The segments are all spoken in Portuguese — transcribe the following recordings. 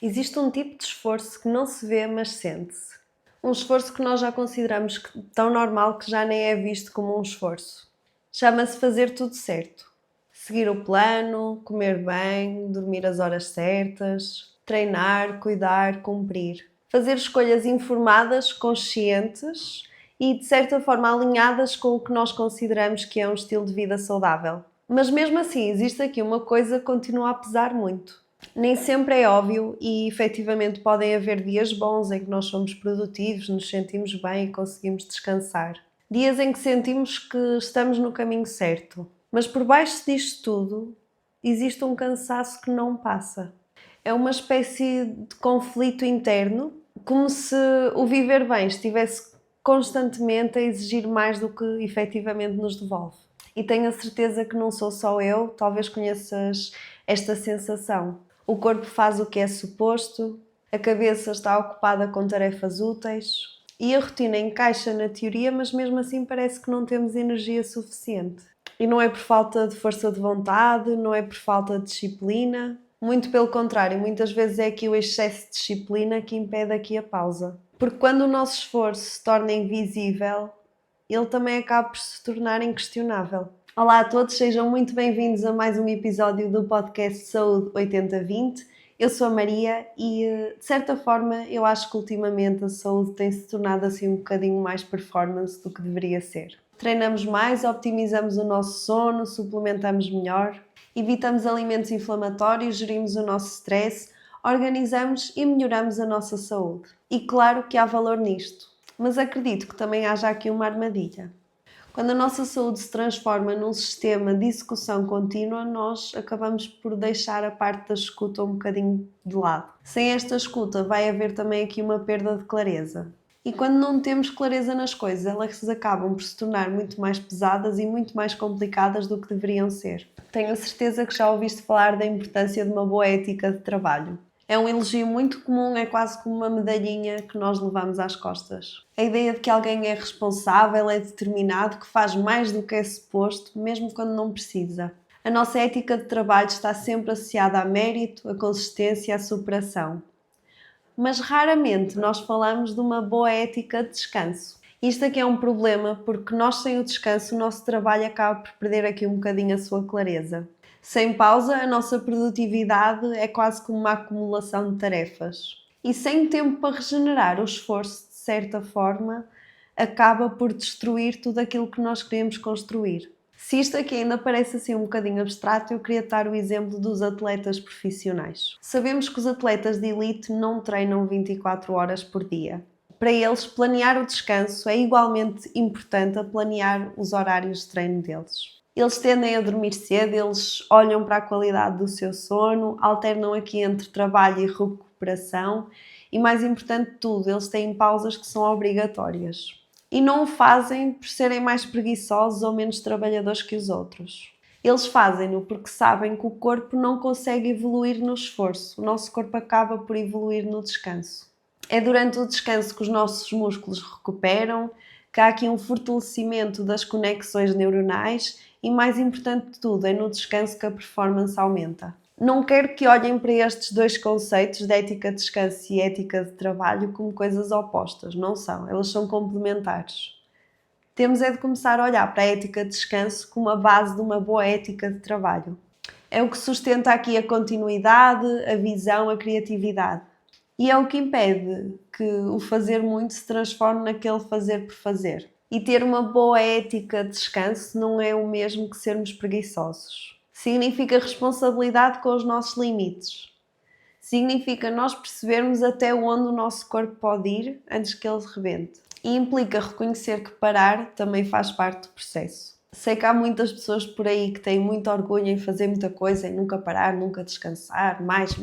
Existe um tipo de esforço que não se vê, mas sente-se. Um esforço que nós já consideramos tão normal que já nem é visto como um esforço. Chama-se fazer tudo certo. Seguir o plano, comer bem, dormir as horas certas, treinar, cuidar, cumprir. Fazer escolhas informadas, conscientes e, de certa forma, alinhadas com o que nós consideramos que é um estilo de vida saudável. Mas mesmo assim, existe aqui uma coisa que continua a pesar muito. Nem sempre é óbvio e, efetivamente, podem haver dias bons em que nós somos produtivos, nos sentimos bem e conseguimos descansar. Dias em que sentimos que estamos no caminho certo. Mas por baixo disto tudo, existe um cansaço que não passa. É uma espécie de conflito interno, como se o viver bem estivesse constantemente a exigir mais do que efetivamente nos devolve. E tenho a certeza que não sou só eu, talvez conheças esta sensação. O corpo faz o que é suposto, a cabeça está ocupada com tarefas úteis e a rotina encaixa na teoria, mas mesmo assim parece que não temos energia suficiente. E não é por falta de força de vontade, não é por falta de disciplina, muito pelo contrário, muitas vezes é aqui o excesso de disciplina que impede aqui a pausa. Porque quando o nosso esforço se torna invisível, ele também acaba por se tornar inquestionável. Olá a todos, sejam muito bem-vindos a mais um episódio do podcast Saúde 80-20. Eu sou a Maria e, de certa forma, eu acho que ultimamente a saúde tem-se tornado assim um bocadinho mais performance do que deveria ser. Treinamos mais, optimizamos o nosso sono, suplementamos melhor, evitamos alimentos inflamatórios, gerimos o nosso stress, organizamos e melhoramos a nossa saúde. E claro que há valor nisto, mas acredito que também haja aqui uma armadilha. Quando a nossa saúde se transforma num sistema de execução contínua, nós acabamos por deixar a parte da escuta um bocadinho de lado. Sem esta escuta vai haver também aqui uma perda de clareza. E quando não temos clareza nas coisas, elas acabam por se tornar muito mais pesadas e muito mais complicadas do que deveriam ser. Tenho a certeza que já ouviste falar da importância de uma boa ética de trabalho. É um elogio muito comum, é quase como uma medalhinha que nós levamos às costas. A ideia de que alguém é responsável, é determinado, que faz mais do que é suposto, mesmo quando não precisa. A nossa ética de trabalho está sempre associada a mérito, a consistência, a superação. Mas raramente nós falamos de uma boa ética de descanso. Isto aqui é um problema porque nós sem o descanso o nosso trabalho acaba por perder aqui um bocadinho a sua clareza. Sem pausa, a nossa produtividade é quase como uma acumulação de tarefas. E sem tempo para regenerar, o esforço, de certa forma, acaba por destruir tudo aquilo que nós queremos construir. Se isto aqui ainda parece assim um bocadinho abstrato, eu queria dar o exemplo dos atletas profissionais. Sabemos que os atletas de elite não treinam 24 horas por dia. Para eles, planear o descanso é igualmente importante a planear os horários de treino deles. Eles tendem a dormir cedo, eles olham para a qualidade do seu sono, alternam aqui entre trabalho e recuperação e, mais importante de tudo, eles têm pausas que são obrigatórias. E não o fazem por serem mais preguiçosos ou menos trabalhadores que os outros. Eles fazem-no porque sabem que o corpo não consegue evoluir no esforço. O nosso corpo acaba por evoluir no descanso. É durante o descanso que os nossos músculos recuperam, que há aqui um fortalecimento das conexões neuronais e, mais importante de tudo, é no descanso que a performance aumenta. Não quero que olhem para estes dois conceitos de ética de descanso e ética de trabalho como coisas opostas. Não são, elas são complementares. Temos é de começar a olhar para a ética de descanso como a base de uma boa ética de trabalho. É o que sustenta aqui a continuidade, a visão, a criatividade. E é o que impede que o fazer muito se transforme naquele fazer por fazer. E ter uma boa ética de descanso não é o mesmo que sermos preguiçosos. Significa responsabilidade com os nossos limites. Significa nós percebermos até onde o nosso corpo pode ir antes que ele rebente. E implica reconhecer que parar também faz parte do processo. Sei que há muitas pessoas por aí que têm muito orgulho em fazer muita coisa, em nunca parar, nunca descansar, mais.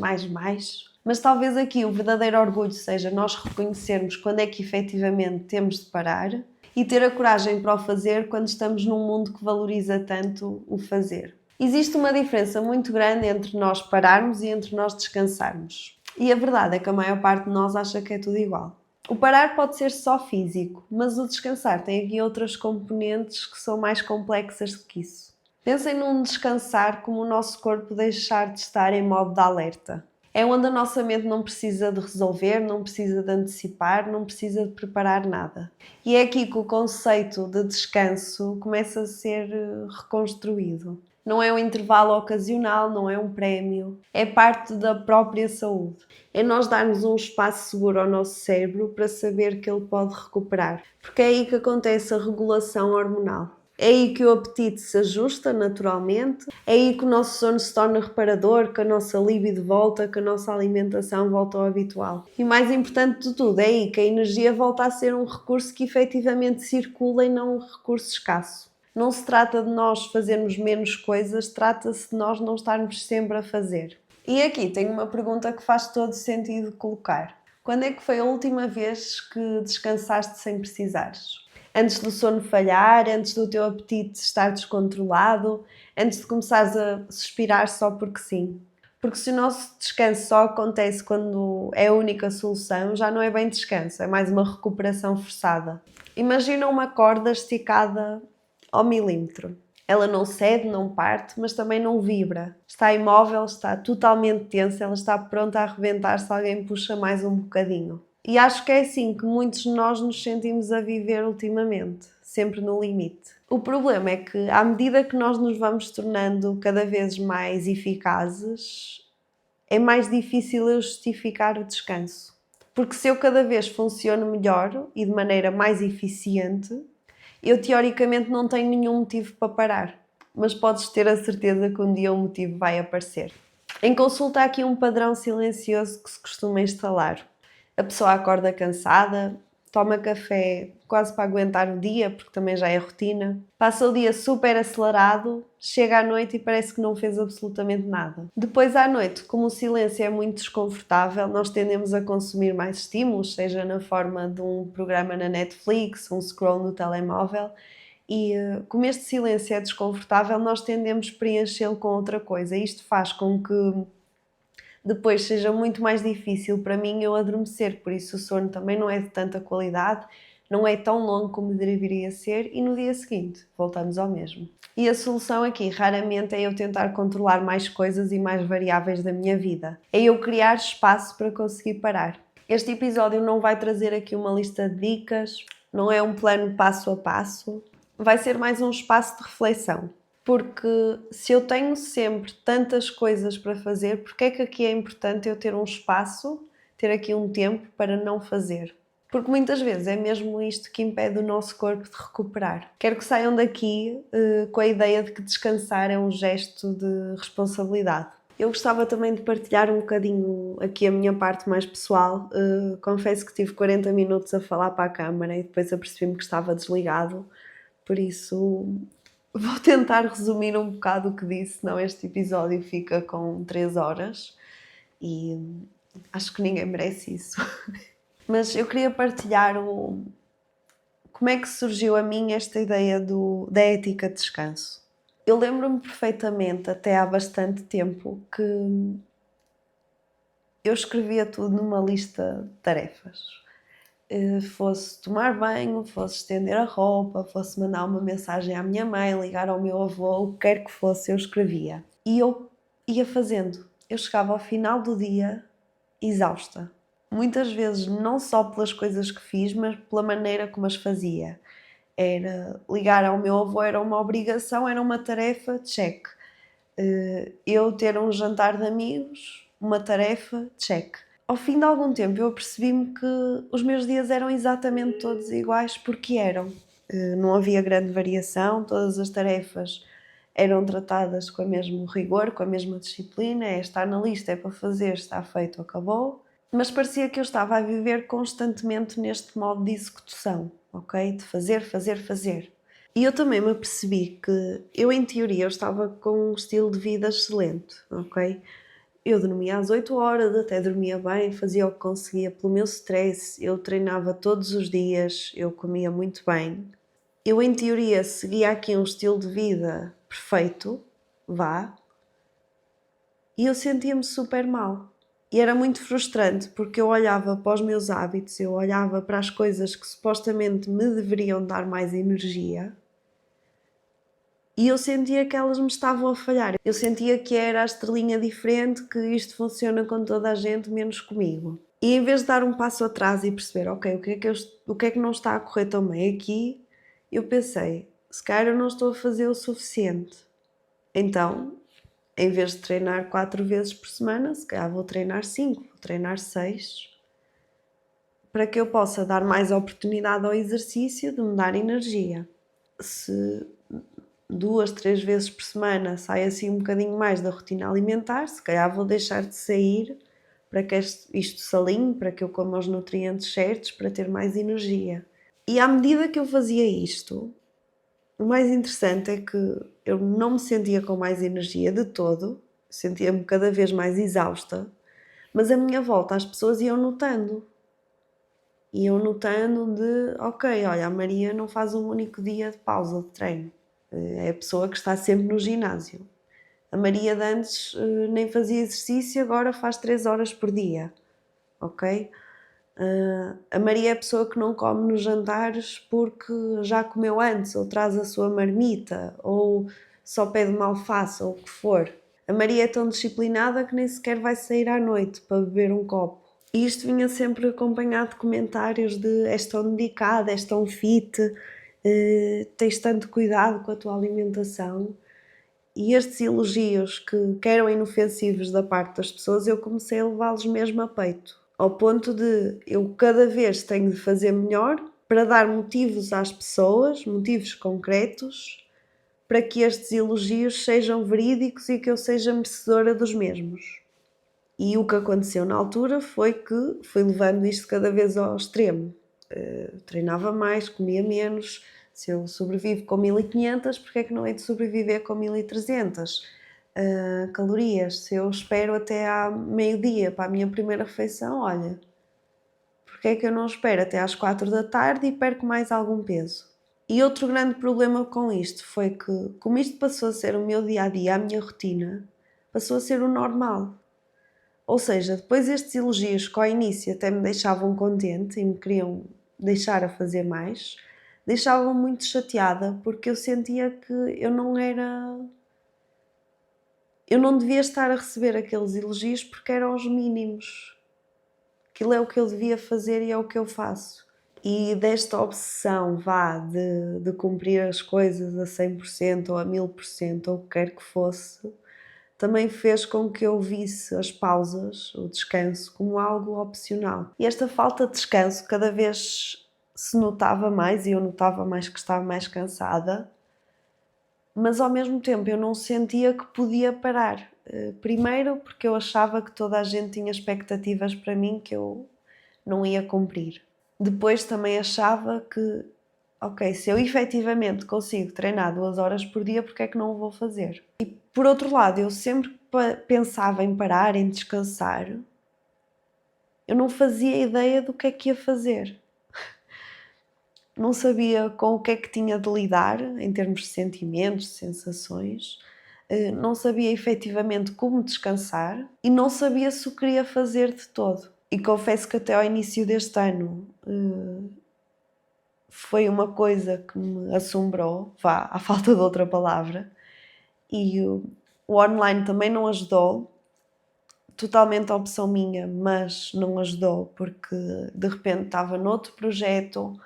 Mas talvez aqui o verdadeiro orgulho seja nós reconhecermos quando é que efetivamente temos de parar e ter a coragem para o fazer quando estamos num mundo que valoriza tanto o fazer. Existe uma diferença muito grande entre nós pararmos e entre nós descansarmos. E a verdade é que a maior parte de nós acha que é tudo igual. O parar pode ser só físico, mas o descansar tem aqui outras componentes que são mais complexas do que isso. Pensem num descansar como o nosso corpo deixar de estar em modo de alerta. É onde a nossa mente não precisa de resolver, não precisa de antecipar, não precisa de preparar nada. E é aqui que o conceito de descanso começa a ser reconstruído. Não é um intervalo ocasional, não é um prémio, é parte da própria saúde. É nós darmos um espaço seguro ao nosso cérebro para saber que ele pode recuperar. Porque é aí que acontece a regulação hormonal. É aí que o apetite se ajusta naturalmente, é aí que o nosso sono se torna reparador, que a nossa libido volta, que a nossa alimentação volta ao habitual. E o mais importante de tudo, é aí que a energia volta a ser um recurso que efetivamente circula e não um recurso escasso. Não se trata de nós fazermos menos coisas, trata-se de nós não estarmos sempre a fazer. E aqui tenho uma pergunta que faz todo sentido colocar. Quando é que foi a última vez que descansaste sem precisares? Antes do sono falhar, antes do teu apetite estar descontrolado, antes de começares a suspirar só porque sim. Porque se o nosso descanso só acontece quando é a única solução, já não é bem descanso, é mais uma recuperação forçada. Imagina uma corda esticada ao milímetro. Ela não cede, não parte, mas também não vibra. Está imóvel, está totalmente tensa, ela está pronta a arrebentar se alguém puxa mais um bocadinho. E acho que é assim que muitos de nós nos sentimos a viver ultimamente, sempre no limite. O problema é que, à medida que nós nos vamos tornando cada vez mais eficazes, é mais difícil eu justificar o descanso. Porque se eu cada vez funciono melhor e de maneira mais eficiente, eu teoricamente não tenho nenhum motivo para parar. Mas podes ter a certeza que um dia o motivo vai aparecer. Em consulta há aqui um padrão silencioso que se costuma instalar. A pessoa acorda cansada, toma café quase para aguentar o dia, porque também já é rotina, passa o dia super acelerado, chega à noite e parece que não fez absolutamente nada. Depois à noite, como o silêncio é muito desconfortável, nós tendemos a consumir mais estímulos, seja na forma de um programa na Netflix, um scroll no telemóvel, e como este silêncio é desconfortável, nós tendemos a preenchê-lo com outra coisa. Isto faz com que depois seja muito mais difícil para mim eu adormecer, por isso o sono também não é de tanta qualidade, não é tão longo como deveria ser e no dia seguinte voltamos ao mesmo. E a solução aqui raramente é eu tentar controlar mais coisas e mais variáveis da minha vida, é eu criar espaço para conseguir parar. Este episódio não vai trazer aqui uma lista de dicas, não é um plano passo a passo, vai ser mais um espaço de reflexão. Porque se eu tenho sempre tantas coisas para fazer, porque é que aqui é importante eu ter um espaço, ter aqui um tempo para não fazer? Porque muitas vezes é mesmo isto que impede o nosso corpo de recuperar. Quero que saiam daqui com a ideia de que descansar é um gesto de responsabilidade. Eu gostava também de partilhar um bocadinho aqui a minha parte mais pessoal. Confesso que tive 40 minutos a falar para a câmara e depois apercebi-me que estava desligado. Por isso, vou tentar resumir um bocado o que disse, senão este episódio fica com 3 horas e acho que ninguém merece isso. Mas eu queria partilhar como é que surgiu a mim esta ideia da ética de descanso. Eu lembro-me perfeitamente, até há bastante tempo, que eu escrevia tudo numa lista de tarefas. Fosse tomar banho, fosse estender a roupa, fosse mandar uma mensagem à minha mãe, ligar ao meu avô, o que quer que fosse, eu escrevia. E eu ia fazendo. Eu chegava ao final do dia exausta. Muitas vezes não só pelas coisas que fiz, mas pela maneira como as fazia. Era ligar ao meu avô, era uma obrigação, era uma tarefa, check. Eu ter um jantar de amigos, uma tarefa, check. Ao fim de algum tempo eu percebi-me que os meus dias eram exatamente todos iguais porque eram. Não havia grande variação, todas as tarefas eram tratadas com o mesmo rigor, com a mesma disciplina, está na lista, é para fazer, está feito, acabou. Mas parecia que eu estava a viver constantemente neste modo de execução, ok? De fazer, fazer, fazer. E eu também me apercebi que eu, em teoria, eu estava com um estilo de vida excelente, ok? Eu dormia às 8 horas, até dormia bem, fazia o que conseguia pelo meu stress, eu treinava todos os dias, eu comia muito bem. Eu, em teoria, seguia aqui um estilo de vida perfeito, vá, e eu sentia-me super mal. E era muito frustrante porque eu olhava para os meus hábitos, eu olhava para as coisas que supostamente me deveriam dar mais energia E eu sentia que elas me estavam a falhar. Eu sentia que era a estrelinha diferente, que isto funciona com toda a gente, menos comigo. E em vez de dar um passo atrás e perceber, ok, o que é que não está a correr tão bem aqui, eu pensei, se calhar eu não estou a fazer o suficiente. Então, em vez de treinar 4 vezes por semana, se calhar vou treinar 5, vou treinar 6, para que eu possa dar mais oportunidade ao exercício de me dar energia. Se 2, 3 vezes por semana sai assim um bocadinho mais da rotina alimentar, se calhar vou deixar de sair para que isto se alinhe, para que eu coma os nutrientes certos, para ter mais energia. E à medida que eu fazia isto, o mais interessante é que eu não me sentia com mais energia de todo, sentia-me cada vez mais exausta, mas a minha volta as pessoas iam notando. Iam notando de, ok, olha, a Maria não faz um único dia de pausa de treino. É a pessoa que está sempre no ginásio. A Maria de antes nem fazia exercício, agora faz 3 horas por dia, ok? A Maria é a pessoa que não come nos jantares porque já comeu antes, ou traz a sua marmita, ou só pede uma alface, ou o que for. A Maria é tão disciplinada que nem sequer vai sair à noite para beber um copo. E isto vinha sempre acompanhado de comentários de és tão dedicada, és tão fit, tens tanto cuidado com a tua alimentação. E estes elogios que eram inofensivos da parte das pessoas, eu comecei a levá-los mesmo a peito. Ao ponto de eu cada vez tenho de fazer melhor para dar motivos às pessoas, motivos concretos, para que estes elogios sejam verídicos e que eu seja merecedora dos mesmos. E o que aconteceu na altura foi que fui levando isto cada vez ao extremo. Treinava mais, comia menos. Se eu sobrevivo com 1500, porque é que não hei de sobreviver com 1300 calorias? Se eu espero até à meio-dia para a minha primeira refeição, olha, porque é que eu não espero até às 4 da tarde e perco mais algum peso? E outro grande problema com isto foi que, como isto passou a ser o meu dia-a-dia, a minha rotina, passou a ser o normal. Ou seja, depois estes elogios que ao início até me deixavam contente e me queriam deixar a fazer mais, deixavam-me muito chateada porque eu sentia que eu não devia estar a receber aqueles elogios porque eram os mínimos. Aquilo é o que eu devia fazer e é o que eu faço. E desta obsessão, de cumprir as coisas a 100% ou a 1000% ou o que quer que fosse, também fez com que eu visse as pausas, o descanso, como algo opcional. E esta falta de descanso cada vez se notava mais e eu notava mais que estava mais cansada, mas ao mesmo tempo eu não sentia que podia parar. Primeiro porque eu achava que toda a gente tinha expectativas para mim que eu não ia cumprir. Depois também achava que, ok, se eu efetivamente consigo treinar 2 horas por dia, porque é que não o vou fazer? E por outro lado, eu sempre pensava em parar, em descansar, eu não fazia ideia do que é que ia fazer. Não sabia com o que é que tinha de lidar, em termos de sentimentos, de sensações. Não sabia efetivamente como descansar e não sabia se o queria fazer de todo. E confesso que até ao início deste ano foi uma coisa que me assombrou, à falta de outra palavra, e o online também não ajudou, totalmente a opção minha, mas não ajudou porque de repente estava noutro projeto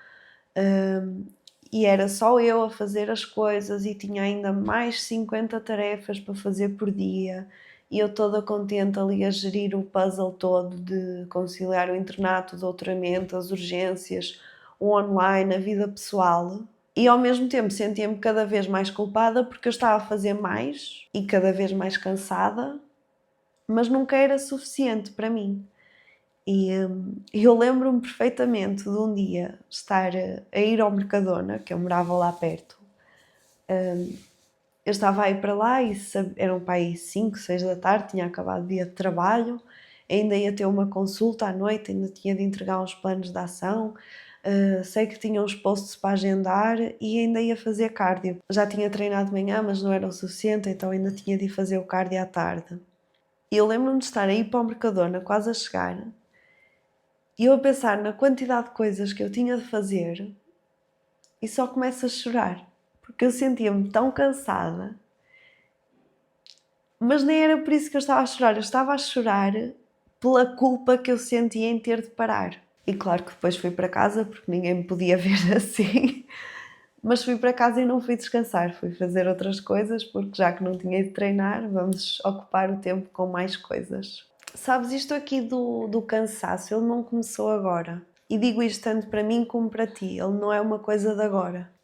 e era só eu a fazer as coisas e tinha ainda mais 50 tarefas para fazer por dia e eu toda contente ali a gerir o puzzle todo de conciliar o internato, o doutoramento, as urgências, o online, a vida pessoal. E ao mesmo tempo sentia-me cada vez mais culpada porque eu estava a fazer mais e cada vez mais cansada, mas nunca era suficiente para mim. E eu lembro-me perfeitamente de um dia estar a ir ao Mercadona, que eu morava lá perto. Eu estava a ir para lá e eram para aí 5, 6 da tarde, tinha acabado o dia de trabalho, ainda ia ter uma consulta à noite, ainda tinha de entregar uns planos de ação, sei que tinha uns posts para agendar e ainda ia fazer cardio. Já tinha treinado de manhã, mas não era o suficiente, então ainda tinha de ir fazer o cardio à tarde. E eu lembro-me de estar a ir para o Mercadona, quase a chegar, e eu a pensar na quantidade de coisas que eu tinha de fazer e só começo a chorar. Porque porque eu sentia-me tão cansada, mas nem era por isso que eu estava a chorar, eu estava a chorar pela culpa que eu sentia em ter de parar. E claro que depois fui para casa, porque ninguém me podia ver assim, mas fui para casa e não fui descansar, fui fazer outras coisas, porque já que não tinha de treinar, vamos ocupar o tempo com mais coisas. Sabes, isto aqui do cansaço, ele não começou agora. E digo isto tanto para mim como para ti, ele não é uma coisa de agora.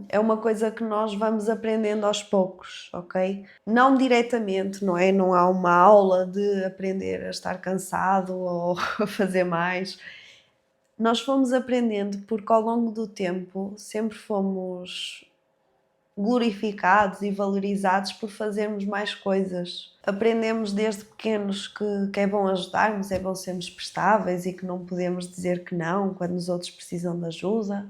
É uma coisa que nós vamos aprendendo aos poucos, ok? Não diretamente, não é? Não há uma aula de aprender a estar cansado ou a fazer mais. Nós fomos aprendendo porque ao longo do tempo sempre fomos glorificados e valorizados por fazermos mais coisas. Aprendemos desde pequenos que é bom ajudarmos, é bom sermos prestáveis e que não podemos dizer que não quando os outros precisam de ajuda.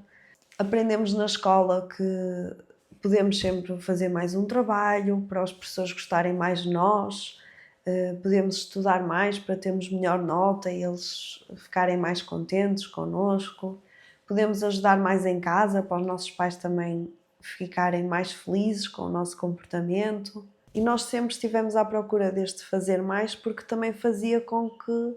Aprendemos na escola que podemos sempre fazer mais um trabalho para os professores gostarem mais de nós, podemos estudar mais para termos melhor nota e eles ficarem mais contentes connosco, podemos ajudar mais em casa para os nossos pais também ficarem mais felizes com o nosso comportamento. E nós sempre estivemos à procura deste fazer mais porque também fazia com que,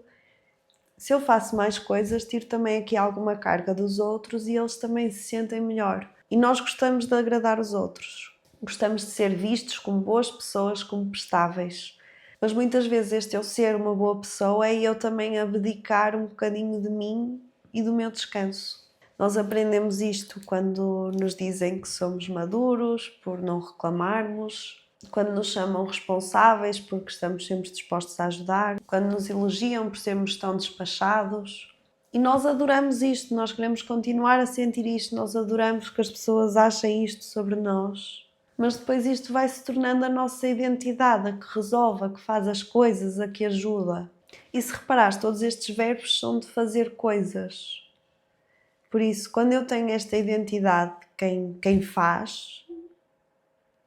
se eu faço mais coisas, tiro também aqui alguma carga dos outros e eles também se sentem melhor. E nós gostamos de agradar os outros. Gostamos de ser vistos como boas pessoas, como prestáveis. Mas muitas vezes este eu ser uma boa pessoa é eu também abdicar um bocadinho de mim e do meu descanso. Nós aprendemos isto quando nos dizem que somos maduros, por não reclamarmos, quando nos chamam responsáveis porque estamos sempre dispostos a ajudar, quando nos elogiam por sermos tão despachados. E nós adoramos isto, nós queremos continuar a sentir isto, nós adoramos que as pessoas achem isto sobre nós. Mas depois isto vai se tornando a nossa identidade, a que resolve, a que faz as coisas, a que ajuda. E se reparares, todos estes verbos são de fazer coisas. Por isso, quando eu tenho esta identidade, quem faz,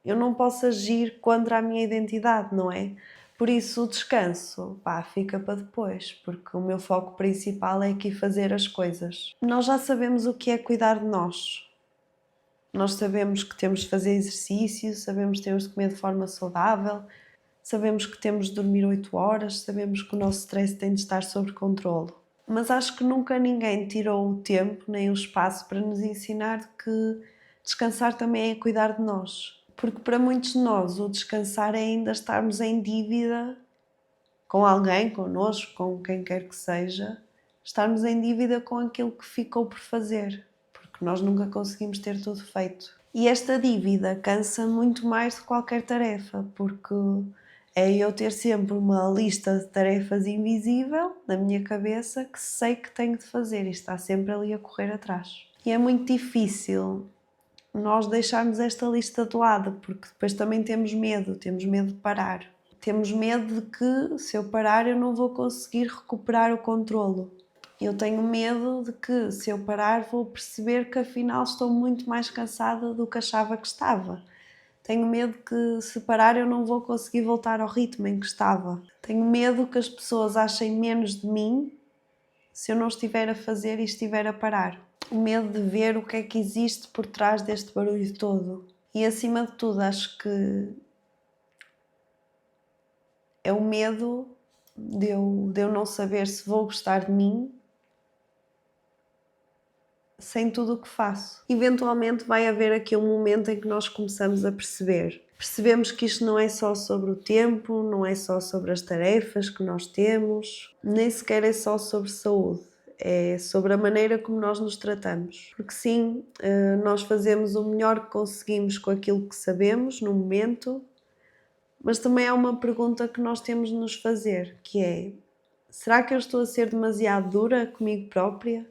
eu não posso agir contra a minha identidade, não é? Por isso o descanso, fica para depois, porque o meu foco principal é aqui fazer as coisas. Nós já sabemos o que é cuidar de nós. Nós sabemos que temos de fazer exercício, sabemos que temos de comer de forma saudável, sabemos que temos de dormir 8 horas, sabemos que o nosso stress tem de estar sob controle. Mas acho que nunca ninguém tirou o tempo nem o espaço para nos ensinar que descansar também é cuidar de nós. Porque para muitos de nós o descansar é ainda estarmos em dívida com alguém, connosco, com quem quer que seja, estarmos em dívida com aquilo que ficou por fazer, porque nós nunca conseguimos ter tudo feito. E esta dívida cansa muito mais de qualquer tarefa, porque é eu ter sempre uma lista de tarefas invisível na minha cabeça que sei que tenho de fazer e está sempre ali a correr atrás. E é muito difícil nós deixarmos esta lista de lado, porque depois também temos medo de parar. Temos medo de que, se eu parar, eu não vou conseguir recuperar o controlo. Eu tenho medo de que, se eu parar, vou perceber que afinal estou muito mais cansada do que achava que estava. Tenho medo que, se parar, eu não vou conseguir voltar ao ritmo em que estava. Tenho medo que as pessoas achem menos de mim se eu não estiver a fazer e estiver a parar. O medo de ver o que é que existe por trás deste barulho todo. E, acima de tudo, acho que é o medo de eu não saber se vou gostar de mim sem tudo o que faço. Eventualmente vai haver aqui um momento em que nós começamos a perceber. Percebemos que isto não é só sobre o tempo, não é só sobre as tarefas que nós temos, nem sequer é só sobre saúde. É sobre a maneira como nós nos tratamos. Porque sim, nós fazemos o melhor que conseguimos com aquilo que sabemos no momento, mas também há uma pergunta que nós temos de nos fazer, que é: será que eu estou a ser demasiado dura comigo própria?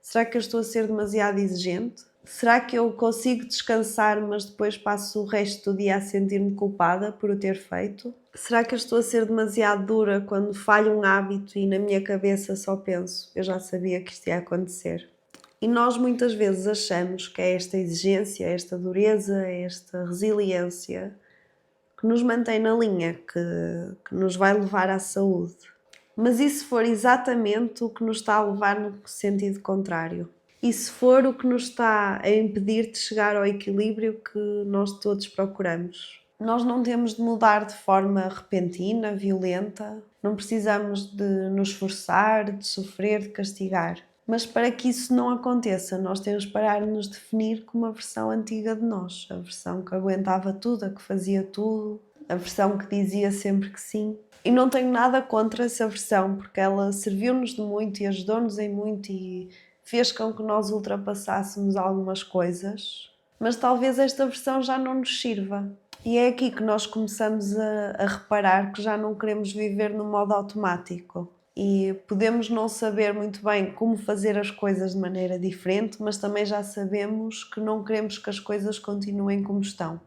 Será que eu estou a ser demasiado exigente? Será que eu consigo descansar, mas depois passo o resto do dia a sentir-me culpada por o ter feito? Será que eu estou a ser demasiado dura quando falho um hábito e na minha cabeça só penso: eu já sabia que isto ia acontecer? E nós muitas vezes achamos que é esta exigência, esta dureza, esta resiliência que nos mantém na linha, que nos vai levar à saúde. Mas e se for exatamente o que nos está a levar no sentido contrário? e se for o que nos está a impedir de chegar ao equilíbrio que nós todos procuramos. Nós não temos de mudar de forma repentina, violenta, não precisamos de nos esforçar, de sofrer, de castigar. Mas para que isso não aconteça, nós temos de parar de nos definir como a versão antiga de nós, a versão que aguentava tudo, a que fazia tudo, a versão que dizia sempre que sim. E não tenho nada contra essa versão, porque ela serviu-nos de muito e ajudou-nos em muito e fez com que nós ultrapassássemos algumas coisas. Mas talvez esta versão já não nos sirva. E é aqui que nós começamos a reparar que já não queremos viver no modo automático. E podemos não saber muito bem como fazer as coisas de maneira diferente, mas também já sabemos que não queremos que as coisas continuem como estão.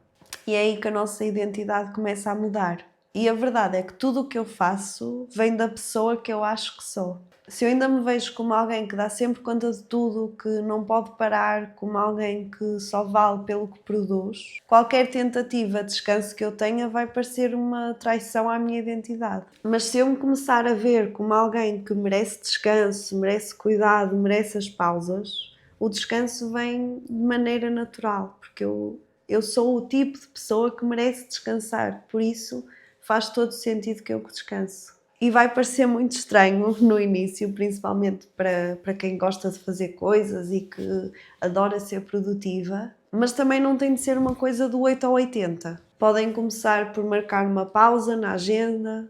E é aí que a nossa identidade começa a mudar. E a verdade é que tudo o que eu faço vem da pessoa que eu acho que sou. Se eu ainda me vejo como alguém que dá sempre conta de tudo, que não pode parar, como alguém que só vale pelo que produz, qualquer tentativa de descanso que eu tenha vai parecer uma traição à minha identidade. Mas se eu me começar a ver como alguém que merece descanso, merece cuidado, merece as pausas, o descanso vem de maneira natural, porque eu sou o tipo de pessoa que merece descansar, por isso faz todo sentido que eu descanso. E vai parecer muito estranho no início, principalmente para quem gosta de fazer coisas e que adora ser produtiva, mas também não tem de ser uma coisa do 8 ao 80. Podem começar por marcar uma pausa na agenda,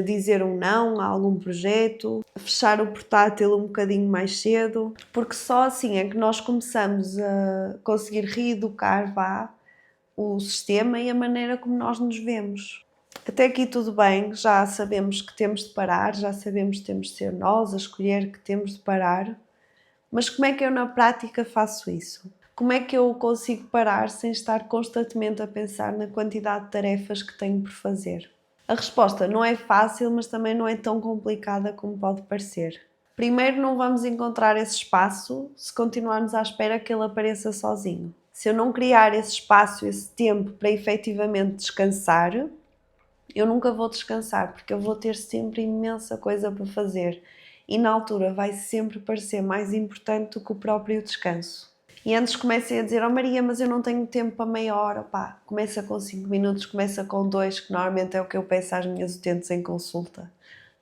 dizer um não a algum projeto, fechar o portátil um bocadinho mais cedo, porque só assim é que nós começamos a conseguir reeducar, o sistema e a maneira como nós nos vemos. Até aqui tudo bem, já sabemos que temos de parar, já sabemos que temos de ser nós a escolher que temos de parar, mas como é que eu na prática faço isso? Como é que eu consigo parar sem estar constantemente a pensar na quantidade de tarefas que tenho por fazer? A resposta não é fácil, mas também não é tão complicada como pode parecer. Primeiro, não vamos encontrar esse espaço se continuarmos à espera que ele apareça sozinho. Se eu não criar esse espaço, esse tempo para efetivamente descansar, eu nunca vou descansar, porque eu vou ter sempre imensa coisa para fazer e na altura vai sempre parecer mais importante do que o próprio descanso. E antes comecei a dizer, oh Maria, mas eu não tenho tempo para meia hora, pá, começa com 5 minutos, começa com 2, que normalmente é o que eu peço às minhas utentes em consulta.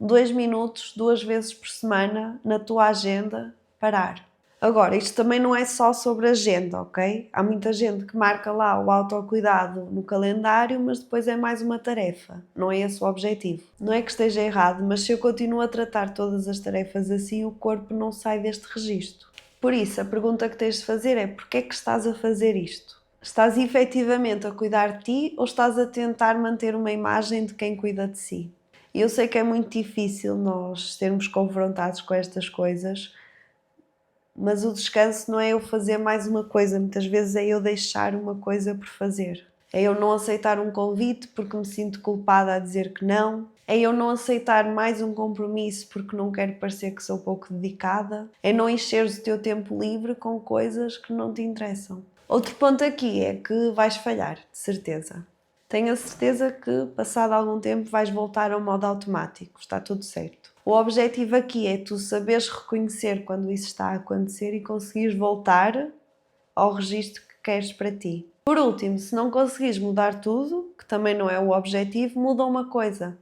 2 minutos, 2 vezes por semana, na tua agenda, parar. Agora, isto também não é só sobre agenda, ok? Há muita gente que marca lá o autocuidado no calendário, mas depois é mais uma tarefa. Não é esse o objetivo. Não é que esteja errado, mas se eu continuo a tratar todas as tarefas assim, o corpo não sai deste registro. Por isso, a pergunta que tens de fazer é: porquê é que estás a fazer isto? Estás efetivamente a cuidar de ti ou estás a tentar manter uma imagem de quem cuida de si? E eu sei que é muito difícil nós sermos confrontados com estas coisas, mas o descanso não é eu fazer mais uma coisa, muitas vezes é eu deixar uma coisa por fazer. É eu não aceitar um convite porque me sinto culpada a dizer que não. É eu não aceitar mais um compromisso porque não quero parecer que sou pouco dedicada. É não encheres o teu tempo livre com coisas que não te interessam. Outro ponto aqui é que vais falhar, de certeza. Tenho a certeza que, passado algum tempo, vais voltar ao modo automático. Está tudo certo. O objetivo aqui é tu saberes reconhecer quando isso está a acontecer e conseguires voltar ao registro que queres para ti. Por último, se não conseguires mudar tudo, que também não é o objetivo, muda uma coisa.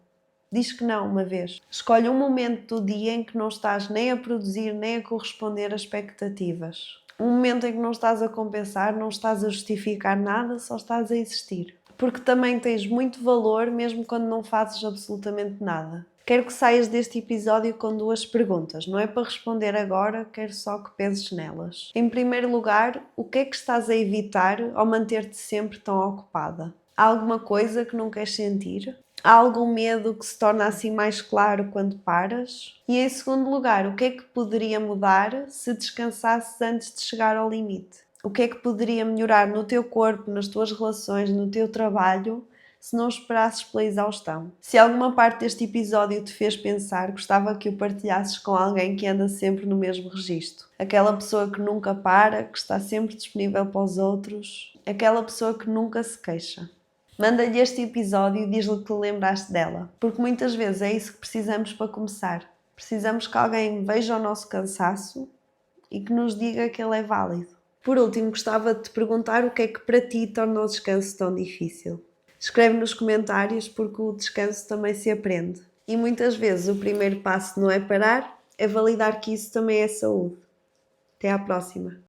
Diz que não uma vez. Escolhe um momento do dia em que não estás nem a produzir nem a corresponder a expectativas. Um momento em que não estás a compensar, não estás a justificar nada, só estás a existir. Porque também tens muito valor mesmo quando não fazes absolutamente nada. Quero que saias deste episódio com 2 perguntas. Não é para responder agora, quero só que penses nelas. Em primeiro lugar, o que é que estás a evitar ao manter-te sempre tão ocupada? Há alguma coisa que não queres sentir? Há algum medo que se torna assim mais claro quando paras? E em segundo lugar, o que é que poderia mudar se descansasses antes de chegar ao limite? O que é que poderia melhorar no teu corpo, nas tuas relações, no teu trabalho, se não esperasses pela exaustão? Se alguma parte deste episódio te fez pensar, gostava que o partilhasses com alguém que anda sempre no mesmo registro. Aquela pessoa que nunca para, que está sempre disponível para os outros, aquela pessoa que nunca se queixa. Manda-lhe este episódio e diz-lhe que te lembraste dela, porque muitas vezes é isso que precisamos para começar. Precisamos que alguém veja o nosso cansaço, e que nos diga que ele é válido. Por último, gostava de te perguntar o que é que para ti torna o descanso tão difícil. Escreve nos comentários porque o descanso também se aprende. E muitas vezes o primeiro passo não é parar, é validar que isso também é saúde. Até à próxima!